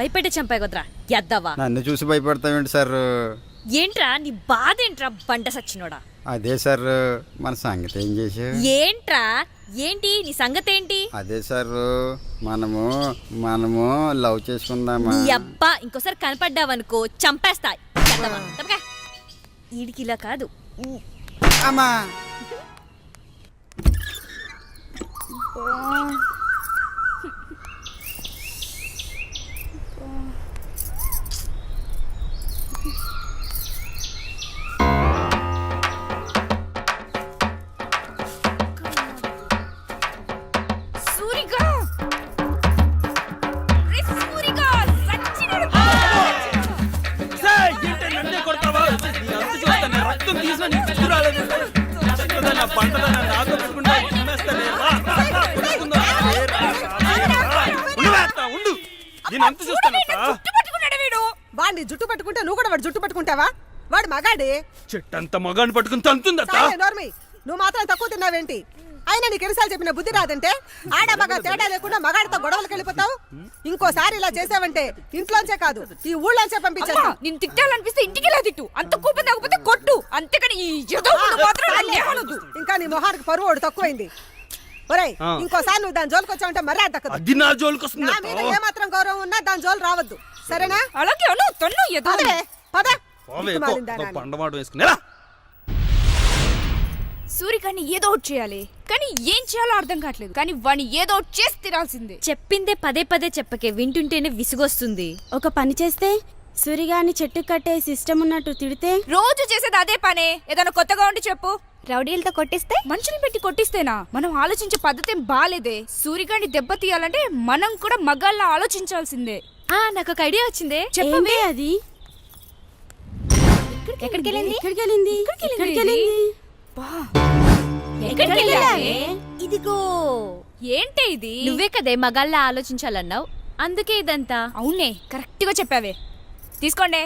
భయపెట్టే చంపాయి కుదరా ఎద్దవా. నన్ను చూసి భయపడతావేంటి సార్? ఏంట్రా నీ బాధ ఏంట్రా బంట సచ్చినోడా? అదే సార్ మన సంగతి ఏం చేసావు? ఏంట్రా ఏంటి నీ సంగతి ఏంటి? అదే సార్ మనము లవ్ చేసుకుందామా? నీ అబ్బా ఇంకోసారి కనపడ్డావనుకో చంపేస్తా. ఈడికి ఇలా కాదు. అమ్మా వాడిని జుట్టు పట్టుకుంటే నువ్వు కూడా వాడు జుట్టు పట్టుకుంటావా? వాడు మగాడే. చెట్టంత మగాన్ని పట్టుకుని తంతుంది. నువ్వు మాత్రం తక్కువ తిన్నావేంటి? అయినా నీకు ఎన్నిసార్లు చెప్పిన బుద్ధి రాదంటే ఆడ మగ తేడా లేకుండా మగాడితో గొడవలకు వెళ్ళిపోతావు. ఇంకోసారి ఇలా చేసావంటే ఇంట్లోంచే కాదు ఈ ఊళ్ళోంచే పంపించేస్తా. నేను తిట్టాలనిపిస్తే ఇంటికి ఇలా తిట్టు, అంత కోపం తగ్గకపోతే కొట్టు, అంతేకాని ఇంకా నీ మొహానికి పరువు తక్కువైంది. ఒరేయ్ ఇంకోసారి నువ్వు దాని జోలికి వచ్చావంటే మర్యాద దక్కదు. అది నా జోలికి వస్తుంది. నా మీద ఏమాత్రం గౌరవం ఉన్నా దాని జోలు రావద్దు, సరేనా? అలాగే పండమాట వేసుకునేలా. సూరికాన్ని ఏదో ఒకటి చేయాలి, కానీ ఏం చేయాలో అర్థం కావట్లేదు. కానీ వాడిని ఏదో ఒకటి చేసి తినాల్సిందే. చెప్పిందే పదే పదే చెప్పకే, వింటుంటేనే విసుగొస్తుంది. ఒక పని చేస్తే సూరిగాని చెట్టు కట్టే సిస్టమ్ ఉన్నట్టు తిడితే రోజు చేసేది అదే పనే. ఏదైనా కొత్తగా ఉండి చెప్పు. రౌడీలతో కొట్టిస్తే, మనుషులు పెట్టి కొట్టిస్తేనా? మనం ఆలోచించే పద్ధతి బాలేదే. సూరిగాని దెబ్బ తీయాలంటే మనం కూడా మగాళ్ళ ఆలోచించాల్సిందే. నాకు ఒక ఐడియా వచ్చిందే. చెప్పవే. అది ఎక్కడికి వెళ్ళింది? ఇదిగో. ఏంటి ఇది? నువ్వే కదే మగాళ్ళ ఆలోచించాలన్నావు, అందుకే ఇదంతా. అవునే, కరెక్ట్ గా చెప్పావే. తీసుకోండి.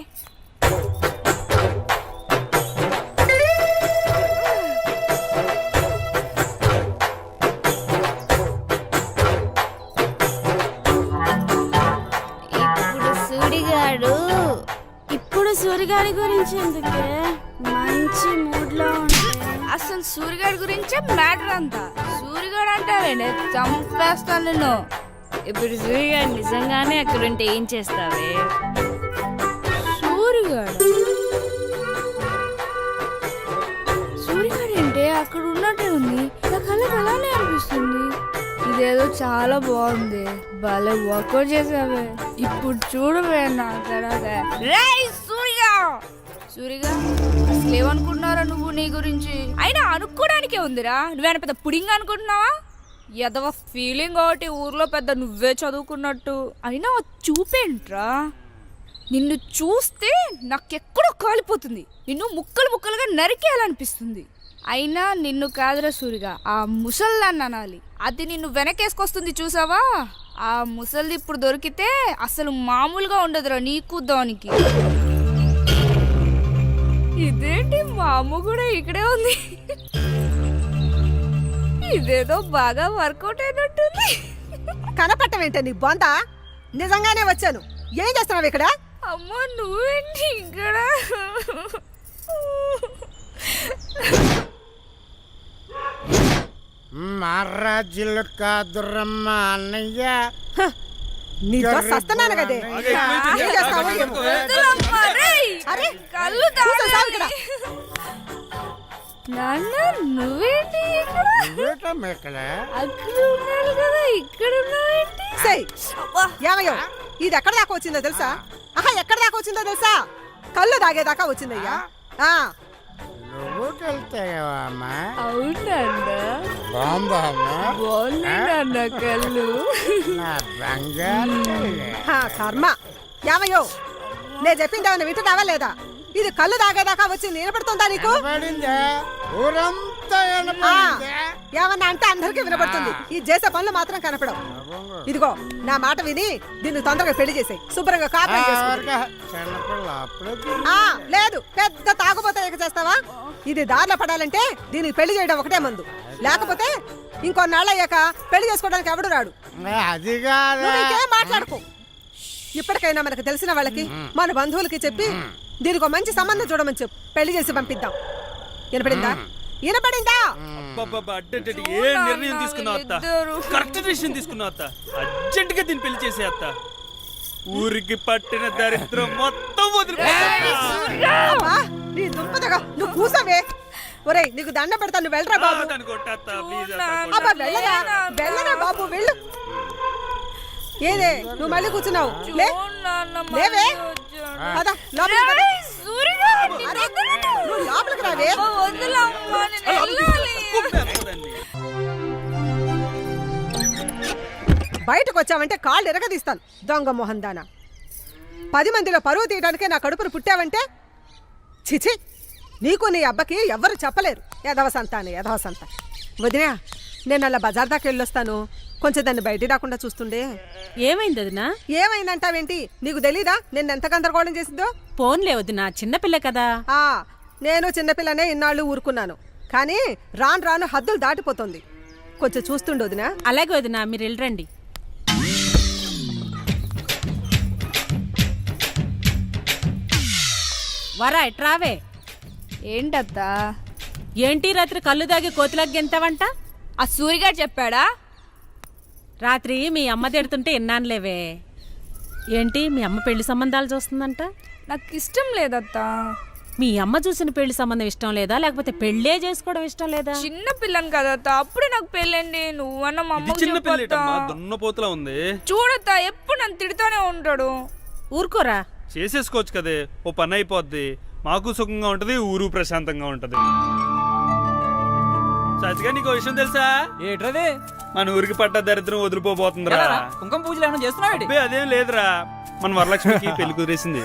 ఇప్పుడు సూరిగాడి గురించి ఎందుకే? మంచి మూడ్ లో ఉంటే అసలు సూరిగాడి గురించే మ్యాటర్ అంతా. సూరిగాడు అంటావేంటి? చంపేస్తాను నిన్ను. ఇప్పుడు సూర్యగాడు నిజంగానే అక్కడుంటే ఏం చేస్తావే? సూరిగాడు అంటే అక్కడ ఉన్నట్టే ఉంది. నా కళ్ళకి అలానే అనిపిస్తుంది. ఇదేదో చాలా బాగుంది. భలే వర్కౌట్ చేసావే. ఇప్పుడు చూడవే నా తర్వాత. సూరిగా అసలు ఏమనుకుంటున్నారా నువ్వు నీ గురించి? అయినా అనుకోవడానికే ఉందిరా. నువ్వేనా పెద్ద పుడింగ్ అనుకుంటున్నావా? ఎదవ ఫీలింగ్ ఒకటి ఊర్లో పెద్ద నువ్వే చదువుకున్నట్టు. అయినా చూపేంట్రా? నిన్ను చూస్తే నాకెక్కడో కాలిపోతుంది. నిన్ను ముక్కలు ముక్కలుగా నరికేయాలనిపిస్తుంది. అయినా నిన్ను కాదురా సూరిగా, ఆ ముసల్దాన్ని అనాలి. అది నిన్ను వెనకేసుకొస్తుంది చూసావా? ఆ ముసల్ది ఇప్పుడు దొరికితే అసలు మామూలుగా ఉండదురా నీకు దానికి. ఇదేంటి మా అమ్మ కూడా ఇక్కడే ఉంది. ఇదేదో బాగా వర్కౌట్ అయినట్టుంది. కనపట్టమేంటే నీ బొంద? నిజంగానే వచ్చాను. ఏం చేస్తున్నావు ఇక్కడ? అమ్మ నువ్వేంటి ఇక్కడ? మహారాజులు కాదురమ్మ అన్నయ్య. నీతో సస్తున్నాను కదే. నాన్న నువ్వేంటి ఇక్కడ? ఏమయ్యో ఇది ఎక్కడ దాకా వచ్చిందో తెలుసా? ఎక్కడ దాకా వచ్చిందో తెలుసా? కళ్ళు దాగేదాకా వచ్చిందయ్యా. కళ్ళు కర్మ. ఏమయ్యో నేను చెప్పింది ఏమన్నా వింటున్నావా లేదా? ఇది కళ్ళు తాగేదాకా వచ్చింది. వినపడుతుందా నీకు? ఏమన్నా అంటే అందరికీ వినపడుతుంది. ఈ చేసే పనులు మాత్రం కనపడవు. ఇదిగో నా మాట విని దీన్ని తొందరగా పెళ్లి చేసాయి. శుభ్రంగా కాపురం చేసుకో. లేదు పెద్ద తాగుబోతే ఎక్క చేస్తావా? ఇది దారిలో పడాలంటే దీనికి పెళ్లి చేయడం ఒకటే మందు. లేకపోతే ఇంకొన్నాళ్ళు అయ్యాక పెళ్లి చేసుకోవడానికి ఎవడు రాడు. అది కాదు, ఇంకేం మాట్లాడుకో. ఇప్పటికైనా మనకు తెలిసిన వాళ్ళకి మన బంధువులకి చెప్పి దీనికి ఒక మంచి సంబంధం చూడమని చెప్పు, పెళ్లి చేసి పంపిద్దాం. వినపడిందా? వినపడిందా? అబ్బబ్బబ్బా, అడ్డడ్డడ్డ, ఏ నిర్ణయం తీసుకున్నావు అత్త? కరెక్ట్ డిసిషన్ తీసుకున్నావు అత్త. అర్జెంట్ గా దీన్ని పెళ్లి చేసే అత్త. ఊరికి పట్టిన దరిద్రం మొత్తం అమ్మా, నీ దుంపదగా నువ్వు కూసవే. ఒరేయ్, నీకు దండ పెడతా, నువ్వు వెళ్ళరా బాబు. అబ్బా, వెళ్ళరా వెళ్ళరా బాబు, వెళ్ళు. ఏదే నువ్వు మళ్ళీ కూర్చున్నావు? లేవే, పద, లోపలికి పద. అరే, నువ్వు లోపలికి రావే. బయటకు వచ్చావంటే కాళ్ళు ఎరగదీస్తాను, దొంగ మొహం దానా. 10 మందిలో పరువు తీయడానికే నా కడుపును పుట్టావంటే చిచి, నీకు నీ అబ్బకి ఎవ్వరు చెప్పలేరు. యదవసంత అని యదవసంత. వదినా, నేను అలా బజార్ దాకా వెళ్ళొస్తాను, కొంచెం దాన్ని బయటికి రాకుండా చూస్తుండే. ఏమైంది వదినా? ఏమైందంటావేంటి? నీకు తెలీదా నేను ఎంత గందరగోళం చేసిందో? ఫోన్లే వదినా, చిన్నపిల్ల కదా. నేను చిన్నపిల్లనే ఇన్నాళ్ళు ఊరుకున్నాను, కానీ రాను రాను హద్దులు దాటిపోతుంది. కొంచెం చూస్తుండే వదినా. అలాగే వదినా, మీరు వెళ్ళరండి. వరా ఎట్రావే. ఏంటత్తా? ఏంటి రాత్రి కళ్ళు దాగి కోతిలాగా గెంతావంట? ఆ సూరిగాడు చెప్పాడా? రాత్రి మీ అమ్మ తిడుతుంటే విన్నానులేవే. ఏంటి మీ అమ్మ పెళ్లి సంబంధాలు చూస్తుందంట? నాకు ఇష్టం లేదత్తా. మీ అమ్మ చూసిన పెళ్లి సంబంధం ఇష్టం లేదా, లేకపోతే పెళ్ళే చేసుకోవడం ఇష్టం లేదా? చిన్న పిల్లని కదత్తా, అప్పుడే నాకు పెళ్ళండి. నువ్వన్న మా అమ్మ చిన్న పిల్లటమ్మా, దున్నపోతులా ఉంది. చూడత్తా, ఎప్పుడు నన్ను తిడుతూనే ఉంటాడు. ఊరుకోరా. చేసేసుకోవచ్చు కదే, ఓ పని అయిపోద్ది. మాకు సుఖంగా ఉంటది, ఊరు ప్రశాంతంగా ఉంటది. సచిగా నీకు విషయం తెలుసా? ఏట్రది? మన ఊరికి పట్ట దరిద్రం వదిలిపోబోతుందిరా. కుంకుమ పూజలు ఏమైనా చేస్తున్నావు? అదేం లేదురా, మన వరలక్ష్మికి పెళ్లి కుదిరేసింది.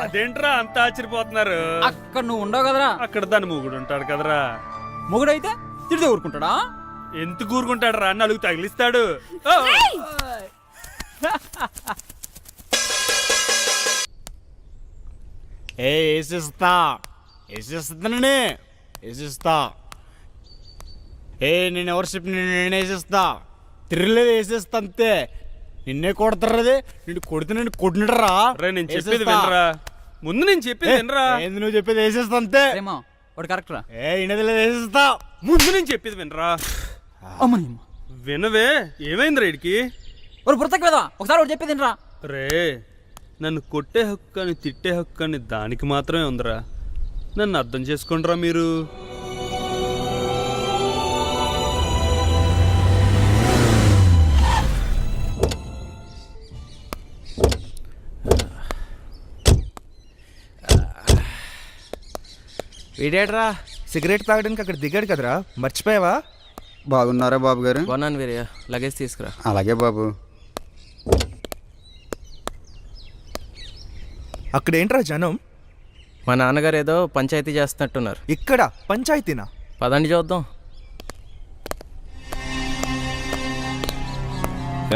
అదేంట్రా అంత ఆశ్చర్యపోతున్నారు? అక్కడ నువ్వు ఉండవు కదరా. అక్కడ దాని మొగుడు ఉంటాడు కదరా. మొగుడైతే తిడితే ఊరుకుంటాడా? ఎంత కూరుకుంటాడు రా, నలుగు తగిలిస్తాడు. వేసిస్తా వేసిస్తానని వేసిస్తా. నేను ఎవరు చెప్పి నేను వేసిస్తా, తిరగలేదు వేసేస్తా అంతే. నిన్నే కొడతారది, నిన్ను కొడితే నేను కొట్టినరా. నేను చెప్పేది వినరా, ముందు నేను చెప్పేది వినరా. ఏంది నువ్వు చెప్పేది వేసేస్తా అంతే. వాడు కరెక్ట్ రా. ఇనది లేదు వేసేస్తా. ముందు నేను చెప్పేది వినరా. వినవే, ఏమైందిరా ఇడికి? ఒక పుస్తకం కదా, ఒకసారి వాడు చెప్పేది రా. రే, నన్ను కొట్టే హక్కు అని తిట్టే హక్కు అని దానికి మాత్రమే ఉందిరా. నన్ను అర్థం చేసుకోండిరా మీరు. వీడేట్రా సిగరెట్ తాగడానికి అక్కడ దిగాడు కదరా, మర్చిపోయావా? బాగున్నారా బాబు గారు? బాగున్నాను వీరయ్య, లగేజ్ తీసుకురా. అలాగే బాబు. అక్కడ ఏంట్రా జనం? మా నాన్నగారు ఏదో పంచాయతీ చేస్తున్నట్టున్నారు. ఇక్కడ పంచాయతీనా? పదండి చూద్దాం.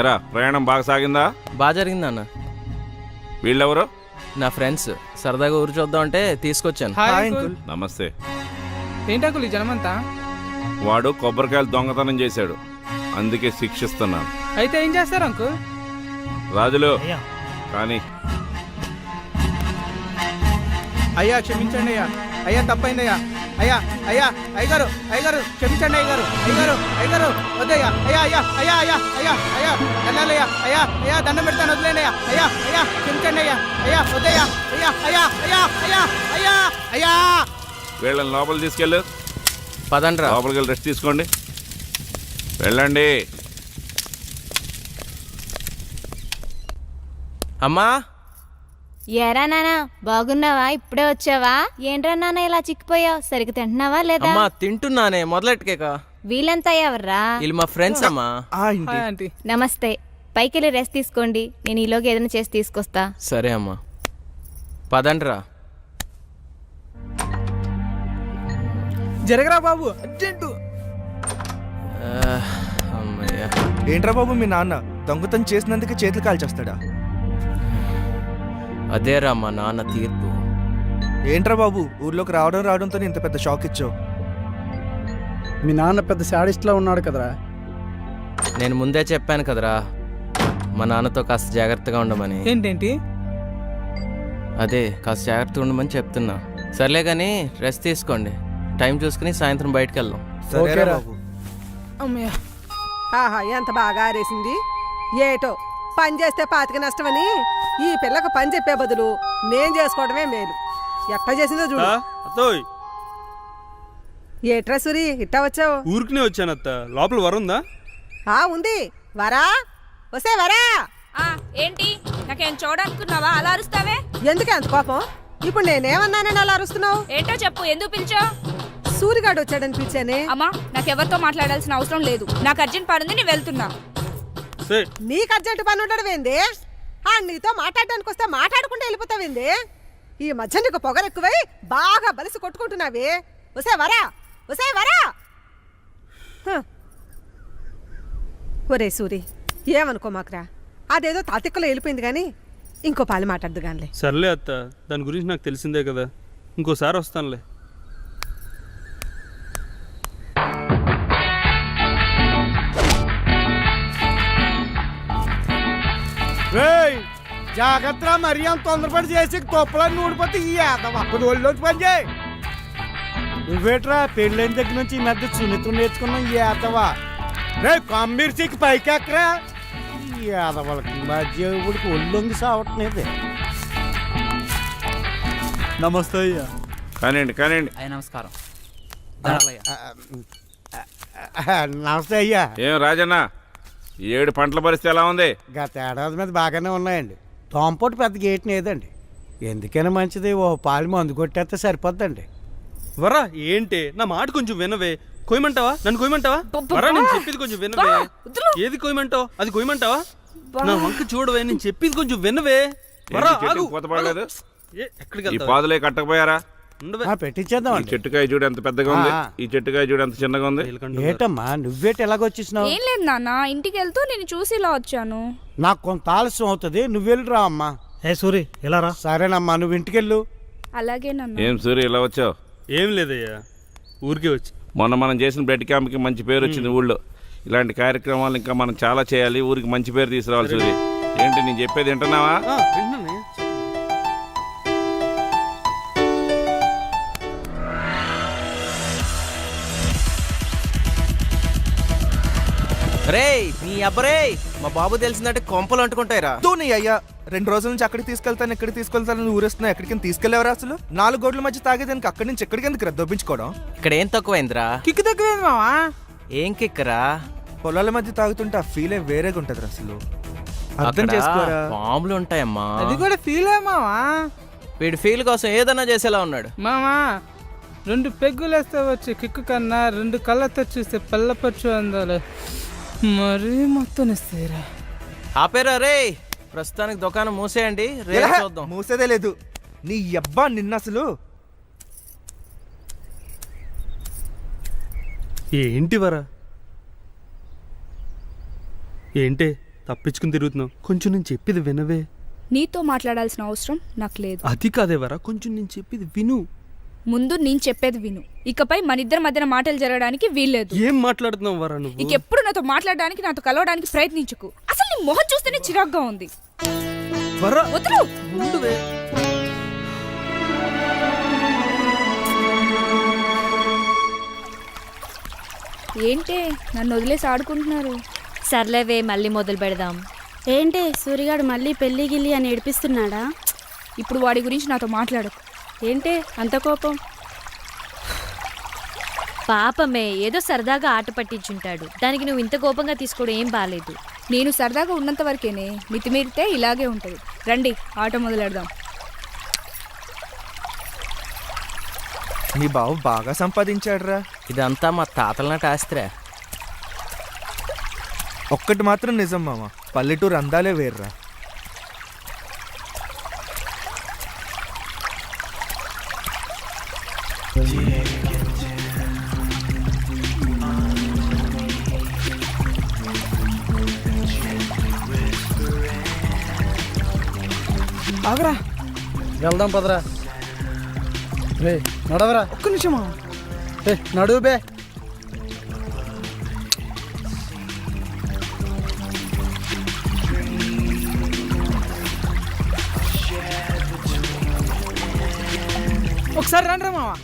ఎరా, ప్రయాణం బాగా సాగిందా? బాగా జరిగింది అన్న. వీళ్ళెవరు? నా ఫ్రెండ్స్, సరదాగా ఊరు చూద్దాం అంటే తీసుకొచ్చాను. నమస్తే. ఏంటంకుల్ ఈ జనమంతా? వాడు కొబ్బరికాయలు దొంగతనం చేశాడు, అందుకే శిక్షిస్తున్నాను. అయితే ఏం చేస్తారు అంకుల్? రాజులు కానీ అయ్యా క్షమించండి అయ్యా, అయ్యా తప్పైందయ్యా, అయ్యా అయ్యా అయ్యగారు అయ్యగారు క్షమించండి అయ్యగారు, అయ్యగారు అయ్యగారు వద్దయ్యా, అయ్యా అయ్యా అయ్యా అయ్యా అయ్యా అయ్యా వెళ్ళాలయ్యా, అయ్యా అయ్యా దండం పెడతాను వదిలేండి అయ్యా, అయ్యా అయ్యా క్షమించండి అయ్యా, అయ్యా వద్దయ్యా, అయ్యా అయ్యా అయ్యా అయ్యా అయ్యా అయ్యా. వీళ్ళని లోపలికి తీసుకెళ్ళు. పదండి రా. లోపలికి వెళ్ళి రెస్ట్ తీసుకోండి, వెళ్ళండి. అమ్మా. ఏరా నానా, బాగున్నావా? ఇప్పుడే వచ్చావా? ఏంట్రా నాన్న ఇలా చిక్కిపోయావు? సరిగ్గా తింటున్నావా లేదా? అమ్మా తింటున్నానే, మొదలెట్టుకేక. వీళ్ళంతా ఎవర్రా? వీళ్ళు మా ఫ్రెండ్స్ అమ్మా. నమస్తే. పైకెళ్ళి రెస్ట్ తీసుకోండి, నేను ఈలోగా ఏదైనా చేసి తీసుకొస్తా. సరే అమ్మా, పదండి రా. జరగరా బాబు, అర్జెంటు. అమ్మయ్యా. ఏంట్రా బాబు మీ నాన్న దొంగతనం చేసినందుకు చేతులు కాల్చేస్తాడా? అదేరా మా నాన్న తీర్పు. ఏంట్రా బాబు ఊర్లోకి రావడంతో ఇంత పెద్ద షాక్ ఇచ్చావు? మీ నాన్న పెద్ద శాడిస్ట్లా ఉన్నాడు కదరా. నేను ముందే చెప్పాను కదరా మా నాన్నతో కాస్త జాగ్రత్తగా ఉండమని. ఏంటేంటి? అదే కాస్త జాగ్రత్తగా ఉండమని చెప్తున్నా. సర్లే కానీ రెస్ట్ తీసుకోండి. టైం చూసుకుని సాయంత్రం బయటకు వెళ్దాం. ఓకేరా బాబు. అమ్మయ్య. ఆహా ఎంత బాగా ఆరేసింది. ఏటో పని చేస్తే పాతిక నష్టమని ఈ పిల్లకు పని చెప్పే బదులు నేను చేసుకోవడమే మేలు. ఎట్లా చేసిందో చూడు. అత్తోయ్ ఏట్రా సూరి ఇట్టా వచ్చావు? ఊరికినే వచ్చాను అత్త. లోపల వరుందా? ఉంది. వరా వసే వరా. ఏంటి నాకేం చూడనుకున్నావా? అలా అరుస్తావే ఎందుకే అంత కోపం? ఇప్పుడు నేనేమన్నానని అలా అరుస్తున్నావు? ఏంటో చెప్పు, ఎందుకు పిలిచావు? సూరిగాడు వచ్చాడని పిలిచానే. అమ్మా నాకెవరితో మాట్లాడాల్సిన అవసరం లేదు. నాకు అర్జెంట్ పని ఉంది, నేను వెళ్తున్నా. నీకు అర్జెంట్ పని ఉండడం ఏంది? నీతో మాట్లాడడానికి వస్తే మాట్లాడకుండా వెళ్ళిపోతావేంది? ఈ మధ్య నీకు పొగరెక్కువై బాగా బలిసి కొట్టుకుంటున్నావి. వసే వరా వసే వరా. ఒరే సూరి ఏమనుకో మాకురా, అదేదో తాతిక్కలో వెళ్ళిపోయింది కానీ ఇంకో పాలు మాట్లాడదు గానిలే. సర్లే అత్త, దాని గురించి నాకు తెలిసిందే కదా, ఇంకోసారి వస్తానులే. జాగ్రత్త, మరీ అంత తొందరపడి చేసి తొప్పలని ఊడిపోతే ఈ ఒళ్ళొచ్చి పని చేయి. నువ్వేట్రా పెళ్ళైన దగ్గర నుంచి ఈ మధ్య సున్నితం నేర్చుకున్నావు ఈ ఏదవా. రే కమ్మిర్చికి పైకి ఎక్కరా. ఈ ఏదవాళ్ళకి మధ్య ఊడికి ఒళ్ళొంగి సావట్లేదు. నమస్తే అయ్యా. కానివ్వండి కానివ్వండి. అయ్యా నమస్కారం. నమస్తే అయ్యా. ఏం రాజన్న, 7 పంటల పరిస్థితి ఎలా ఉంది? గత ఏడాది మీద బాగానే ఉన్నాయండి. తోంపోటు పెద్ద గేట్ లేదండి. ఎందుకైనా మంచిది ఓ పాలు మందు కొట్టేస్తే సరిపోద్దండి. వరా ఏంటి, నా మాట కొంచెం వినవే. కొయ్యమంటావా? నన్ను కొయ్యమంటావా? వరా నేను చెప్పేది కొంచెం వినవే. ఏది కొయ్యమంటావు? అది కొయ్యమంటావా? నా వంక చూడవే, నేను చెప్పేది కొంచెం వినవే. వరా ఆగు. పోతపడలేదు. ఎక్కడికి ఈ వెళ్తావు? పాదులే కట్టకపోయారా? పెట్టించేద్దాం. ఈ చెట్టుకాయ చూడు ఎంత పెద్దగా ఉంది, ఈ చెట్టుకాయ చూడు ఎంత చిన్నగా ఉంది. ఏటమ్మా నువ్వేటి ఎలాగొచ్చేసినావు? ఏం లేదు నాన్న, ఇంటికి వెళ్తూ నేను చూసి ఇలా వచ్చాను. నాకు కొంత ఆలస్యం అవుతుంది, నువ్వు వెళ్ళిరా అమ్మా. ఏ సూరి ఎలా రా. సరేనమ్మా, నువ్వు ఇంటికెళ్ళు. అలాగే నాన్న. ఏం సూర్య ఇలా వచ్చావు? ఏం లేదయ్యా, ఊరికే వచ్చి. మొన్న మనం చేసిన బ్లడ్ క్యాంప్కి మంచి పేరు వచ్చింది ఊళ్ళో. ఇలాంటి కార్యక్రమాలు ఇంకా మనం చాలా చేయాలి, ఊరికి మంచి పేరు తీసుకురావాలి. సూర్య ఏంటి నేను చెప్పేది వింటున్నావా? విన్నానే. రే నీ అబ్బరే, మా బాబు తెలిసిందంటే కొంపలు అంటుకుంటాయిరా. నీ అయ్యా 2 రోజుల నుంచి అక్కడికి తీసుకెళ్తాను ఇక్కడికి తీసుకెళ్తాను ఊరేస్తున్నా. ఎక్కడికి తీసుకెళ్లేవరా? అసలు 4 గోడ్ల మధ్య తాగేదానికి అక్కడి నుంచి ఎక్కడికి ఎందుకు దొబ్బించుకోవడం? ఇక్కడ ఏం తక్కువైందిరా? కిక్కు తక్కువేంది మావా. ఏం కిక్కరా? పొలాల మధ్య తాగుతుంటే ఆ ఫీలే వేరేగా ఉంటది అసలు. అర్థం అక్కడ చేసుకోరా? బాంబులు ఉంటాయమ్మా. అది కూడా ఫీల్ మావా. వీడి ఫీల్ కోసం ఏదన్నా చేసేలా ఉన్నాడు. మామా 2 పెగ్గులు వేస్తే వచ్చి కిక్కు కన్నా 2 కళ్ళతో చూస్తే పల్లపచ్చు అందాలి. మరీ మొత్తం ఇస్తాయిరా. ఆపేరా రే, ప్రస్తుతానికి దుకాణం మూసేయండి, రేపు చూద్దాం. మూసేదే లేదు నీ అబ్బా. నిన్న అసలు ఏంటి వరా, ఏంటే తప్పించుకుని తిరుగుతున్నావు? కొంచెం నేను చెప్పేది వినవే. నీతో మాట్లాడాల్సిన అవసరం నాకు లేదు. అది కాదే వరా, కొంచెం నేను చెప్పేది విను. ముందు నేను చెప్పేది విను. ఇకపై మన ఇద్దరి మధ్యన మాటలు జరగడానికి వీల్లేదు. ఏం మాట్లాడుతున్నావు వరా నువ్వు? ఇంకెప్పుడు నాతో మాట్లాడడానికి, నాతో కలవడానికి ప్రయత్నించకు. అసలు నీ మొహం చూస్తేనే చిరాగ్గా ఉంది. వరా వదులు. ఉండువే. ఏంటే నన్ను వదిలేసి ఆడుకుంటున్నారు? సర్లేవే, మళ్ళీ మొదలు పెడదాం. ఏంటి సూరిగాడు మళ్ళీ పెళ్లి గిల్లి అని ఏడిపిస్తున్నాడా? ఇప్పుడు వాడి గురించి నాతో మాట్లాడకు. ఏంటి అంత కోపం? పాపమే, ఏదో సరదాగా ఆట పట్టించుంటాడు. దానికి నువ్వు ఇంత కోపంగా తీసుకోవడం ఏం బాలేదు. నేను సరదాగా ఉన్నంత వరకేనే, మితిమీరితే ఇలాగే ఉంటుంది. రండి ఆట మొదలెడదాం. మీ బావ బాగా సంపాదించాడురా. ఇదంతా మా తాతల నాటి ఆస్తిరా. ఒక్కటి మాత్రం నిజం మామ, పల్లెటూరు అందాలే వేర్రా. ఆగరా, వెళ్దాం పదరా. రే నడవరా. ఒక్క నిమిషమా. నడువు బే. ఒకసారి రండి మావా.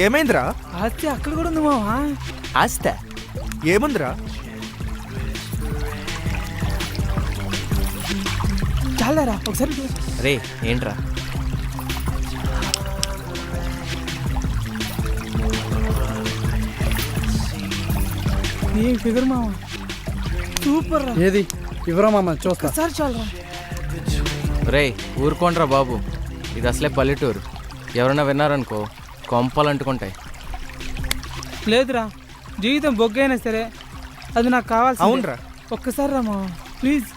ఏమైందిరా? ఆస్తి అక్కడ కూడా ఉంది మావా. ఆస్తా ఏముందిరా? చాలరా ఒకసారి చూడు. రే ఏంట్రా? ఏం ఫిగర్ మావా, సూపర్ రా. ఏది ఇవ్వరా మామ చూస్తా. ఒకసారి చాలరా. రే ఊరుకోండ్రా బాబు, ఇది అసలే పల్లెటూరు. ఎవరైనా విన్నారనుకో కొంపలు అంటుకుంటాయి. లేదురా, జీవితం బొగ్గైనా సరే అది నాకు కావాల్సి. అవునరా. ఒక్కసారి రా మావా ప్లీజ్.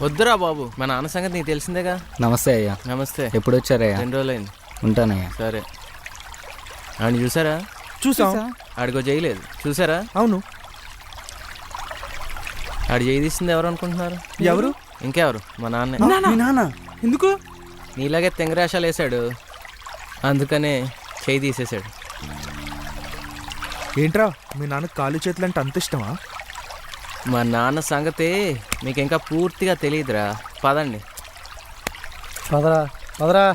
వద్దురా బాబు, మా నాన్న సంగతి నీకు తెలిసిందేగా. నమస్తే అయ్యా. నమస్తే. ఎప్పుడు వచ్చారయ్యా? 2 రోజులైంది. ఉంటానయ్యా. సరే. ఆడిని చూసారా? చూసా. ఆడికో చేయలేదు చూసారా? అవును. ఆడి చేయి తీసింది ఎవరు అనుకుంటున్నారు? ఎవరు? ఇంకెవరు, మా నాన్నే. మీ నాన్న? ఎందుకు? నీలాగే తెంగరాశాలు వేసాడు, అందుకనే చేయి తీసేశాడు. ఏంట్రా మీ నాన్న కాలు చేతులు అంటే అంత ఇష్టమా? మా నాన్న సంగతి మీకు ఇంకా పూర్తిగా తెలియదురా. పదండి. పదరా పదరా.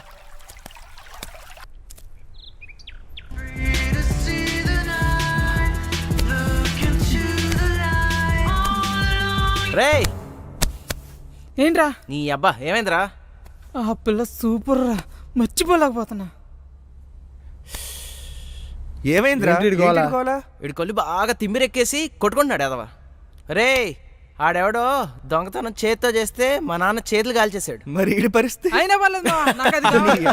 రే ఏంట్రా? నీ అబ్బా ఏమైందిరా? ఆ పిల్ల సూపర్ రా, మర్చిపోలేకపోతున్నా. ఏమైందిరా? ఏంటి ఈడి గోల? వీడి కొల్లి బాగా తిమ్మిరెక్కేసి కొట్టుకుంటున్నాడు ఎదవా. రే ఆడెవడో దొంగతనం చేత్తో చేస్తే మా నాన్న చేతులు కాల్చేశాడు. మరి ఈ పరిస్థితి? అయినా పర్లేదు మావా, నాకు అది కావాలి.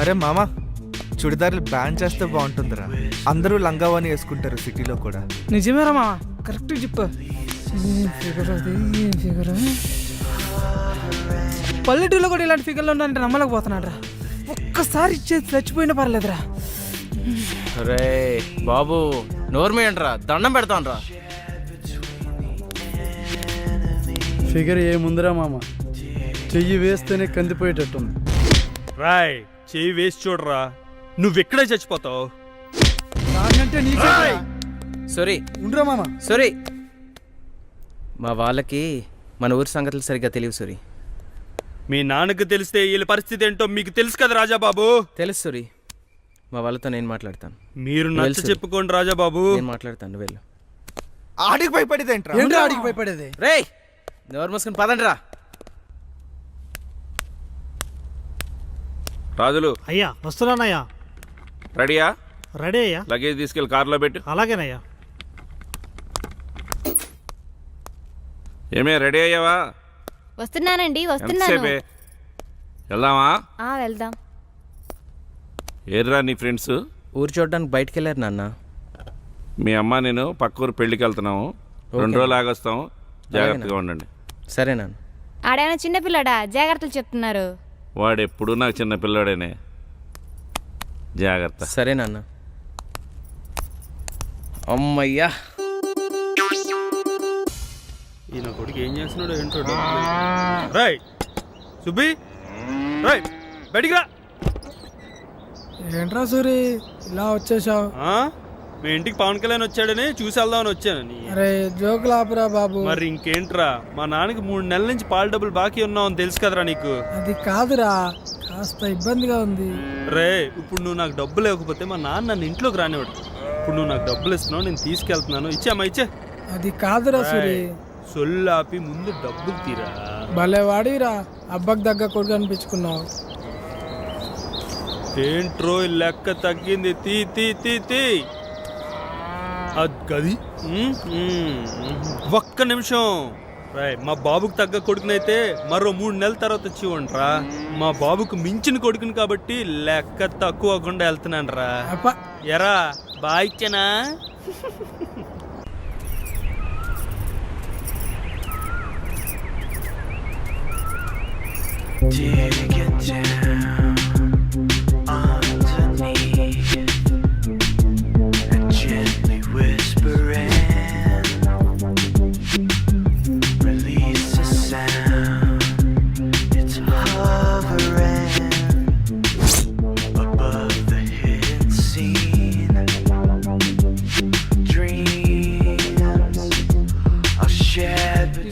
అరే మామా, చుడిదార్లు బ్యాన్ చేస్తే బాగుంటుందిరా. అందరూ లంగావాణి వేసుకుంటారు సిటీలో కూడా. నిజమేరా మావా, కరెక్ట్ చెప్పు. ఏం ఫిగర్ అది, ఏం ఫిగర్. పల్లెటూరులో కూడా ఇలాంటి ఫిగర్లు ఉన్నాయంటే నమ్మలేకపోతున్నాడు రా. ఒక్కసారి ఇచ్చేది చచ్చిపోయినా పర్లేదురా. రే బాబు నోర్మేయండిరా, దండం పెడతాను రా. ఫిగర్ ఏముందిరా మామ, చెయ్యి వేస్తేనే కందిపోయేటట్టుంది. రాయ్ చెయ్యి వేసి చూడరా, నువ్వెక్కడే చచ్చిపోతావు. సారీ ఉండరా మామ. సారీ, మా వాళ్ళకి మన ఊరి సంగతులు సరిగ్గా తెలియవు సూరి. మీ నాన్నకు తెలిస్తే వీళ్ళ పరిస్థితి ఏంటో మీకు తెలుసు కదా రాజాబాబు. తెలుసు సూరి, మా వాళ్ళతో నేను మాట్లాడతాను. మీరు నచ్చ చెప్పుకోండి రాజాబాబు. నేను మాట్లాడతాను, వెళ్ళు. ఆడికి భయపడేది ఏంట్రా? ఏంట్రా ఆడికి భయపడేది? రే నోరు మూసుకుని పదండి రా. రాజులు అయ్యా వస్తున్నానయ్యా. రెడీయా? రెడీ అయ్యా. లగేజ్ తీసుకెళ్ళి కార్లో పెట్టు. అలాగేనయ్యా. ఏమే రెడీ అయ్యావా? వస్తున్నానండి, వస్తున్నాను. ఎంతసేపే? వెళ్దామా? వెళ్దాం. ఏర్రా నీ ఫ్రెండ్స్? ఊరు చూడడానికి బయటికి వెళ్ళారు నాన్న. మీ అమ్మ నేను పక్క ఊరు పెళ్ళికి వెళ్తున్నాము. 2 రోజులు ఆగొస్తాం, జాగ్రత్తగా ఉండండి. సరే నాన్న. ఆడేమైనా చిన్నపిల్లడా, జాగ్రత్తలు చెప్తున్నారు. వాడు ఎప్పుడు నాకు చిన్న పిల్లాడేనే, జాగ్రత్త. సరే నాన్న. అమ్మయ్యా, ఈయన కొడుకు ఏం చేస్తున్నాడు ఏంటో. రాయ్ సుబ్బి, రాయ్ బయటికి రా. ఏంట్రా సూరి ఇలా వచ్చేసావు? మీ ఇంటికి పవన్ కళ్యాణ్ వచ్చాడని చూసి వెళ్దామని వచ్చాను. అరే జోకులు ఆపురా బాబు. మరి ఇంకేంట్రా, మా నాన్నకి 3 నెలల నుంచి పాల డబ్బులు బాకీ ఉన్నావని తెలుసు కదరా నీకు. అది కాదురా, కాస్త ఇబ్బందిగా ఉంది. రే ఇప్పుడు నువ్వు నాకు డబ్బులు లేకపోతే మా నాన్న నన్ను ఇంట్లోకి రానివాడు. ఇప్పుడు నువ్వు నాకు డబ్బులు ఇస్తున్నావు, నేను తీసుకెళ్తున్నాను. ఇచ్చామా? ఇచ్చే. అది కాదురా సూరి. సొల్లాపి ముందు డబ్బులు తీరా. భలే వాడిరా, అబ్బకు దగ్గర కొడుకు అనిపించుకున్నావు. ఏంట్రో లెక్క తగ్గింది. తీ తీ తీ తీ. అది ఒక్క నిమిషం. మా బాబుకు తగ్గ కొడుకునైతే మరో 3 నెలల తర్వాత వచ్చి ఉండరా. మా బాబుకు మించిన కొడుకుని కాబట్టి లెక్క తక్కువ అవ్వకుండా వెళ్తున్నాను రా. ఎరా బాయిచ్చనా?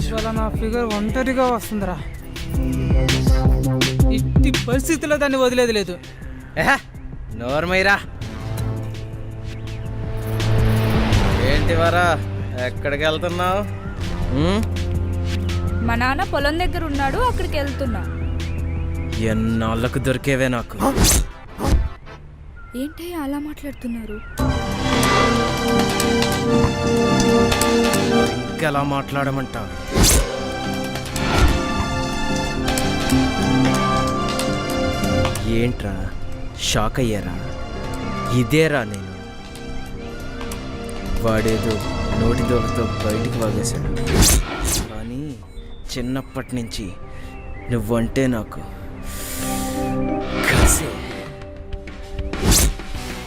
ఇవాళ నా ఫిగర్ ఒంటరిగా వస్తుందిరా. ఇట్టి పరిస్థితిలో దాన్ని వదిలేదు లేదు. నోర్మైరా. ఏంటి వరా, ఎక్కడికి వెళ్తున్నావు? మా నాన్న పొలం దగ్గర ఉన్నాడు, అక్కడికి వెళ్తున్నా. ఎన్నాళ్ళకు దొరికేవే నాకు. ఏంటి అలా మాట్లాడుతున్నారు? ఇంకెలా మాట్లాడమంటావు? ఏంట్రా షాక్ అయ్యారా? ఇదేరా నేను. వాడేదో నోటి దోలతో బయటికి వాగేశాడు, కానీ చిన్నప్పటి నుంచి నువ్వంటే నాకు కసే.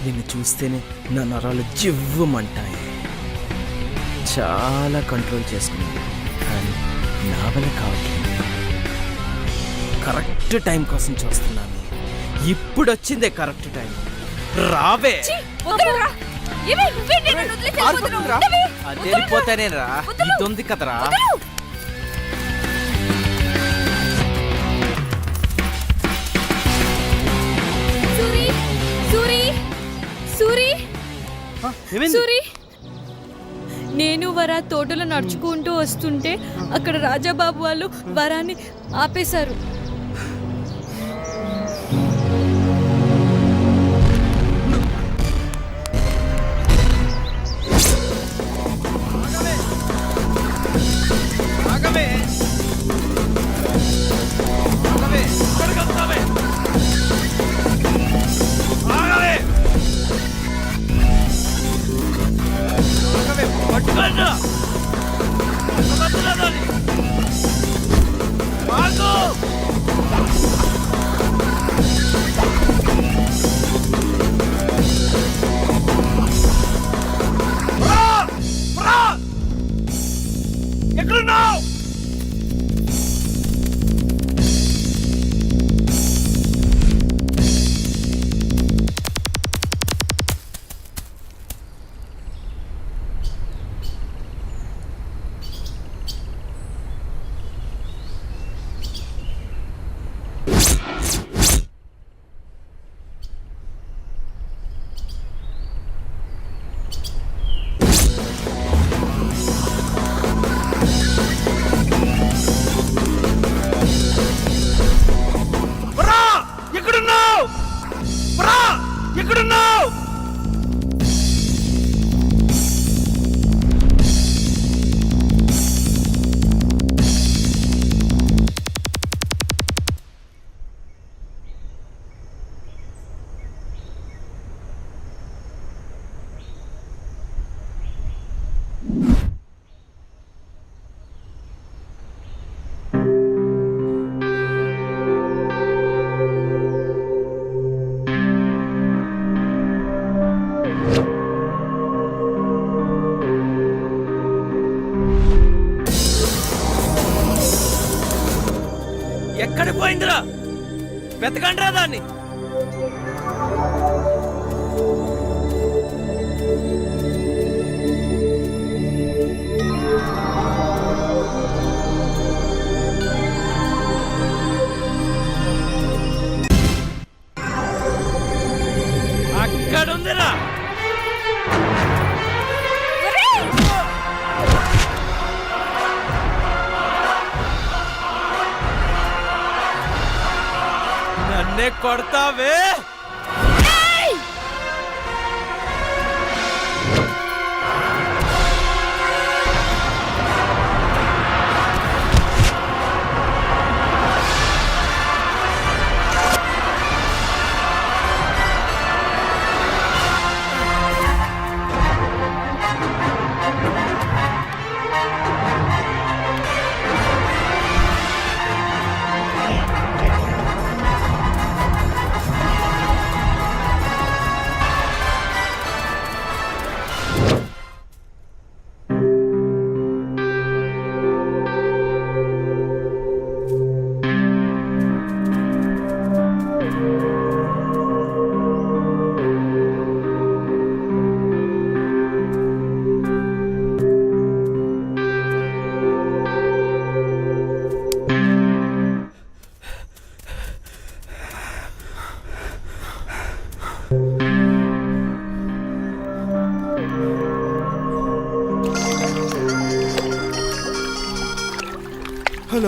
నిన్ను చూస్తేనే నా నరాలు జివ్వమంటాయి. చాలా కంట్రోల్ చేసుకున్నాను, కానీ నా వల్ల కావట్లేదు. కరెక్ట్ టైం కోసం చూస్తున్నాను. ఇప్పుడు వచ్చిందే కరెక్ట్ టైం. రావే. అది వెళ్ళిపోతానే రా. ఇది ఉంది కదరా. సూరి, నేను వరా తోటలో నడుచుకుంటూ వస్తుంటే అక్కడ రాజాబాబు వాళ్ళు వరాన్ని ఆపేశారు. ఎక్కడున్నావు? ఎక్కడున్నావు? ఎక్కడికి పోయిందిరా? వెతకండి రా దాన్ని. అక్కడుందిరా. నన్నే కొడతావే?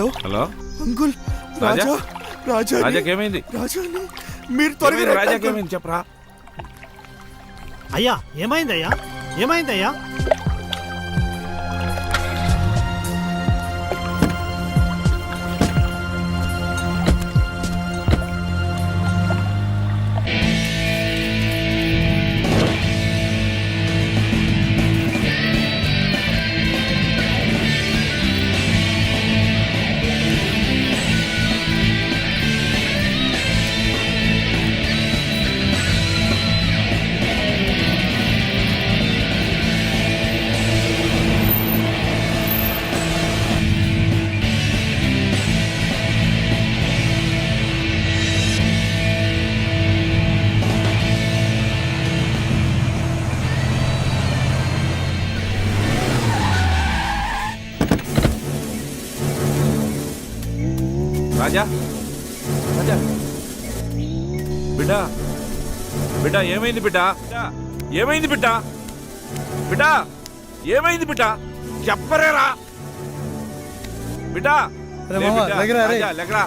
హలో హలో అంకుల్ రాజా? రాజా రాజా రాజాకేమైంది? రాజాని మీరు త్వరగా రండి, అంకుల్. రాజాకేమైంది చెప్పరా? అయ్యా ఏమైందయ్యా ఏమైందయ్యా రాజా రాజా బిడ్డా బిడ్డా ఏమైంది బిడ్డా? ఏమైంది బిడ్డా? బిడ్డా ఏమైంది బిడ్డా? చెప్పరేరా బిడ్డా? రే మామ, లెగరా రే. రాజా, లెగరా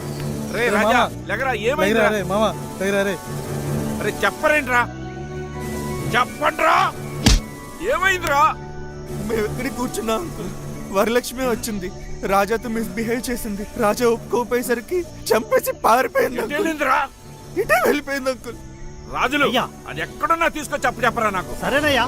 రే రే రాజా మామ. లెగరా ఏమైంది? రే మామ, రే. అరే చెప్పరేంట్రా? చెప్పండ్రా ఏమైందిరా? మేము ఎక్కడికి కూర్చున్నాం అంకుల్ వరలక్ష్మి వచ్చింది రాజాతో మిస్బిహేవ్ చేసింది రాజా ఒప్పుకోపోయేసరికి చంపేసి పారిపోయింది అంకుల్. ఏంటిరా? ఇటే వెళ్ళిపోయింది అంకుల్. రాజులు అది ఎక్కడున్నా తీసుకొచ్చి చెప్పరా నాకు. సరేనయ్యా